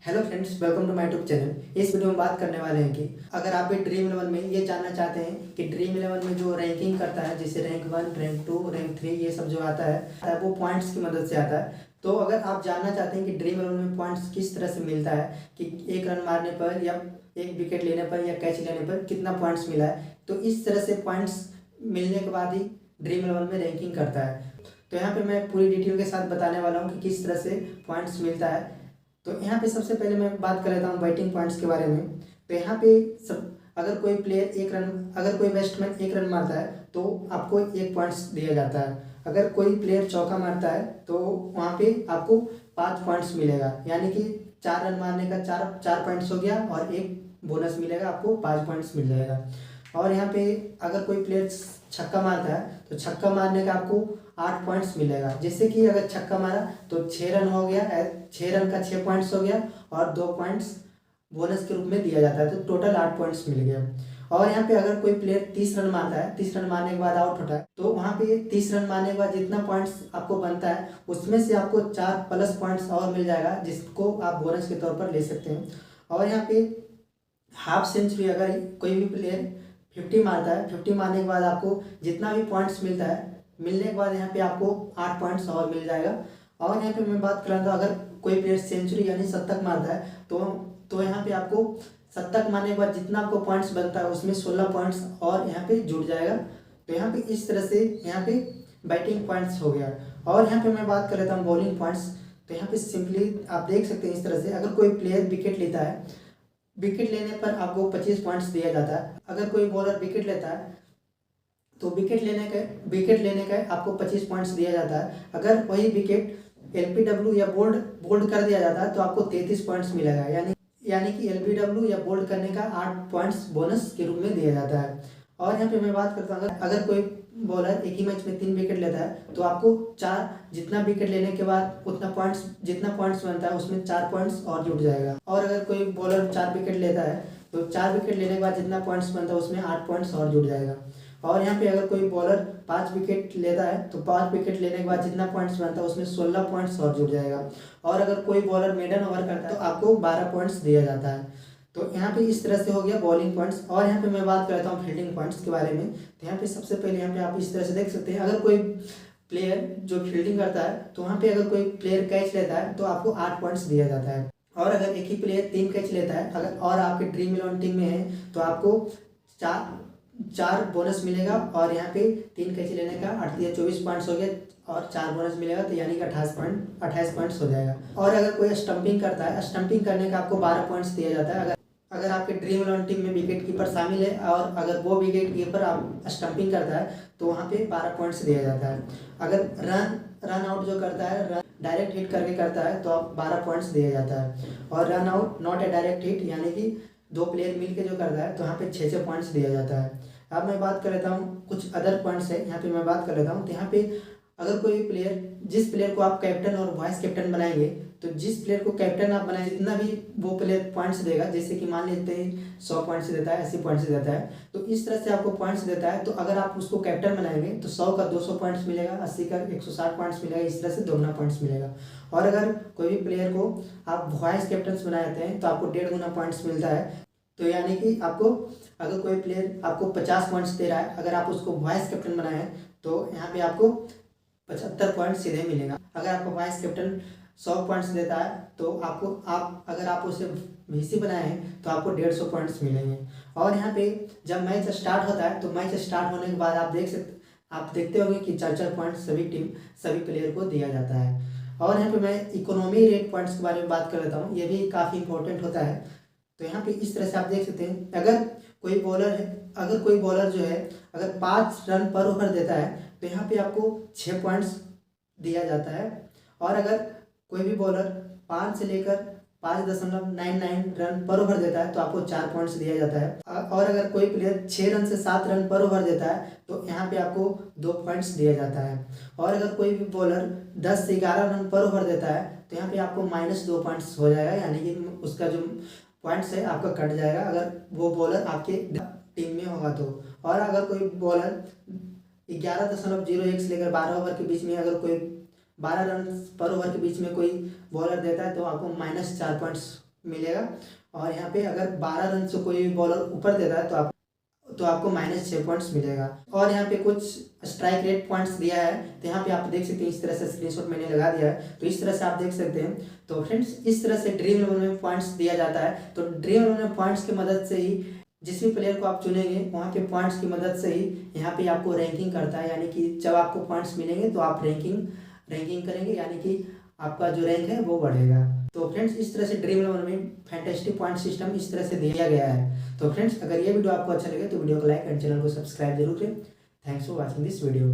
Hello friends, welcome to my YouTube channel. इस video में बात करने वाले हैं कि अगर आप भी ड्रीम इलेवन में ये जानना चाहते हैं कि ड्रीम इलेवन में जो रैंकिंग करता है, जैसे रैंक 1, रैंक 2, रैंक 3, ये सब जो आता है वो पॉइंट्स की मदद से आता है। तो अगर आप जानना चाहते हैं कि ड्रीम इलेवन में पॉइंट्स किस तरह से मिलता है कि एक रन मारने पर या एक विकेट लेने पर या कैच लेने पर कितना पॉइंट्स मिला है, तो इस तरह से पॉइंट्स मिलने के बाद ही ड्रीम इलेवन में रैंकिंग करता है। तो यहाँ पे मैं पूरी डिटेल के साथ बताने वाला हूँ कि किस तरह से पॉइंट्स मिलता है। तो यहाँ पे सबसे पहले मैं बात कर लेता हूँ बैटिंग पॉइंट्स के बारे में। तो यहाँ पे सब अगर कोई प्लेयर अगर कोई बैट्समैन एक रन मारता है तो आपको 1 पॉइंट्स दिया जाता है। अगर कोई प्लेयर चौका मारता है तो वहाँ पे आपको 5 पॉइंट्स मिलेगा, यानी कि 4 रन मारने का चार चार पॉइंट्स हो गया और एक बोनस मिलेगा, आपको 5 पॉइंट्स मिल जाएगा। और यहाँ पे अगर कोई प्लेयर छक्का मारता है तो छक्का मारने का आपको 8 पॉइंट्स मिलेगा। जैसे कि अगर छक्का मारा तो 6 रन हो गया, 6 रन का 6 पॉइंट्स हो गया और 2 पॉइंट्स बोनस के रूप में दिया जाता है, तो टोटल 8 पॉइंट्स मिल गया। और यहाँ पे अगर कोई प्लेयर 30 रन मारता है, 30 रन मारने के बाद आउट होता है, तो वहाँ पे 30 रन मारने के बाद जितना पॉइंट्स आपको बनता है उसमें से आपको 4 प्लस पॉइंट्स और मिल जाएगा, जिसको आप बोनस के तौर पर ले सकते हैं। और यहाँ पे हाफ सेंचुरी अगर कोई भी प्लेयर 50 मारता है, 50 मारने के बाद आपको जितना भी पॉइंट्स मिलता है, मिलने के बाद यहाँ पे आपको 8 पॉइंट्स और मिल जाएगा। और यहाँ पे मैं बात कर रहा था, अगर कोई प्लेयर सेंचुरी यानी शतक मारता है तो यहाँ पे आपको शतक मारने के बाद जितना आपको पॉइंट्स बनता है उसमें 16 पॉइंट्स और यहाँ पे जुड़ जाएगा। तो यहाँ पे इस तरह से यहाँ पे बैटिंग पॉइंट्स हो गया। और यहाँ पे मैं बात कर लेता हूँ बॉलिंग पॉइंट्स। तो यहाँ पे सिंपली आप देख सकते हैं इस तरह से, अगर कोई प्लेयर विकेट लेता है, विकेट लेने पर आपको 25 पॉइंट्स दिया जाता है। अगर कोई बॉलर विकेट लेता है तो विकेट लेने का आपको 25 पॉइंट्स दिया जाता है। अगर वही विकेट एलबीडब्ल्यू या बोल्ड बोल्ड कर दिया जाता है तो आपको 33 पॉइंट्स मिलेगा, यानी कि एलबीडब्ल्यू या बोल्ड करने का 8 पॉइंट्स बोनस के रूप में दिया जाता है। और यहाँ पे मैं बात करता हूँ, अगर कोई बॉलर एक ही मैच में 3 विकेट लेता है तो आपको 4, जितना विकेट लेने के बाद जितना पॉइंट्स बनता है उसमें 4 पॉइंट्स और जुड़ जाएगा। और अगर कोई बॉलर 4 विकेट लेता है तो 4 विकेट लेने के बाद जितना पॉइंट्स बनता है उसमें 8 पॉइंट्स और जुड़ जाएगा। और यहाँ पे अगर कोई बॉलर 5 विकेट लेता है तो 5 विकेट लेने के बाद जितना पॉइंट्स बनता है उसमें 16 पॉइंट्स और जुड़ जाएगा। और अगर कोई बॉलर मेडन ओवर करता है तो आपको 12 पॉइंट्स दिया जाता है। तो यहाँ पे इस तरह से हो गया बॉलिंग पॉइंट्स। और यहाँ पे मैं बात करता हूँ फील्डिंग पॉइंट्स के बारे में। तो यहाँ पे सबसे पहले यहाँ पे आप इस तरह से देख सकते हैं, अगर कोई प्लेयर जो फील्डिंग करता है तो वहाँ पे अगर कोई प्लेयर कैच लेता है तो आपको 8 पॉइंट्स दिया जाता है। और अगर एक ही प्लेयर 3 कैच लेता है अगर और आपके ड्रीम इलेवन टीम में है तो आपको 4 बोनस मिलेगा। और यहाँ पे 3 कैच लेने का 24 पॉइंट्स हो गए और 4 बोनस मिलेगा, तो यानी कि 28 पॉइंट्स हो जाएगा। और अगर कोई स्टंपिंग करता है, स्टंपिंग करने का आपको 12 पॉइंट्स दिया जाता है। अगर आपके ड्रीम इलेवन टीम में विकेट कीपर शामिल है और अगर वो विकेट कीपर आप स्टंपिंग करता है तो वहाँ पे 12 पॉइंट्स दिया जाता है। अगर रन आउट जो करता है, रन डायरेक्ट हिट करके करता है तो आप 12 पॉइंट्स दिया जाता है। और run out not a direct hit, यानी कि 2 प्लेयर मिलके जो करता है तो यहाँ पे 6 पॉइंट्स दिया जाता है। अब मैं बात कर लेता हूँ कुछ अदर पॉइंट्स है, यहाँ पे मैं बात कर लेता हूँ। तो यहाँ पे अगर कोई प्लेयर, जिस प्लेयर को आप कैप्टन और वाइस कैप्टन बनाएंगे, तो जिस प्लेयर को कैप्टन आप बनाएंगे जितना भी वो प्लेयर पॉइंट्स देगा, जैसे कि मान लेते हैं 100 पॉइंट्स देता है, 80 पॉइंट्स देता है, तो इस तरह से आपको पॉइंट्स देता है। तो अगर आप उसको कैप्टन बनाएंगे तो 100 का 200 पॉइंट्स मिलेगा, 80 का 160 पॉइंट्स मिलेगा, इस तरह से दोगुना पॉइंट्स मिलेगा। और अगर कोई भी प्लेयर को आप वाइस कैप्टन बनाते हैं तो आपको 1.5 गुना पॉइंट्स मिलता है। तो यानी कि आपको अगर कोई प्लेयर आपको 50 पॉइंट्स दे रहा है, अगर आप उसको वाइस कैप्टन बनाए तो यहाँ पे आपको 75 पॉइंट सीधे मिलेगा। अगर आपको वाइस कैप्टन 100 पॉइंट्स देता है तो अगर आप उसे वीसी बनाए हैं तो आपको 150 पॉइंट्स मिलेंगे। और यहाँ पे जब मैच स्टार्ट होता है तो मैच स्टार्ट होने के बाद आप देखते होंगे कि 4 पॉइंट सभी प्लेयर को दिया जाता है। और यहाँ पे मैं इकोनॉमी रेट पॉइंट्स के बारे में बात कर लेता हूँ, ये भी काफ़ी इंपॉर्टेंट होता है। तो यहाँ पे इस तरह से आप देख सकते हैं, अगर कोई बॉलर जो है अगर 5 रन पर ओवर देता है तो यहाँ पे आपको 6 पॉइंट्स दिया जाता है। और अगर कोई भी बॉलर 5 से लेकर 5.99 रन पर ओवर देता है तो आपको 4 पॉइंट्स दिया जाता है। और अगर कोई प्लेयर 6 रन से 7 रन पर ओवर देता है तो यहाँ पे आपको 2 पॉइंट्स दिया जाता है। और अगर कोई भी बॉलर 10 से 11 रन पर ओवर देता है तो यहाँ पे आपको -2 पॉइंट्स हो जाएगा, यानी कि उसका जो पॉइंट्स है आपका कट जाएगा अगर वो बॉलर आपके टीम में होगा तो। और अगर कोई बॉलर 11.01 से लेकर 12 ओवर के बीच में, अगर कोई 12 रन पर ओवर के बीच में कोई बॉलर देता है तो आपको -4 पॉइंट्स मिलेगा। और यहाँ पे अगर 12 रन से कोई बॉलर ऊपर देता है तो आपको -6 पॉइंट्स मिलेगा। और यहाँ पे कुछ स्ट्राइक रेट पॉइंट्स दिया है, तो यहाँ पे आप देख सकते हैं, इस तरह से स्क्रीनशॉट मैंने लगा दिया है, तो इस तरह से आप देख सकते हैं। तो फ्रेंड्स, इस तरह से ड्रीम 11 में पॉइंट्स दिया जाता है। तो ड्रीम 11 में पॉइंट्स की मदद से ही जिस भी प्लेयर को आप चुनेंगे वहाँ के पॉइंट्स की मदद से ही यहाँ पे आपको रैंकिंग करता है, यानी कि जब आपको पॉइंट्स मिलेंगे तो आप रैंकिंग करेंगे, यानी कि आपका जो रैंक है वो बढ़ेगा। तो फ्रेंड्स, इस तरह से ड्रीम 11 में फैंटेस्टिक पॉइंट सिस्टम इस तरह से दिया गया है। तो फ्रेंड्स, अगर ये वीडियो आपको अच्छा लगे तो वीडियो को लाइक एंड चैनल को सब्सक्राइब जरूर करें। Thanks for watching this video.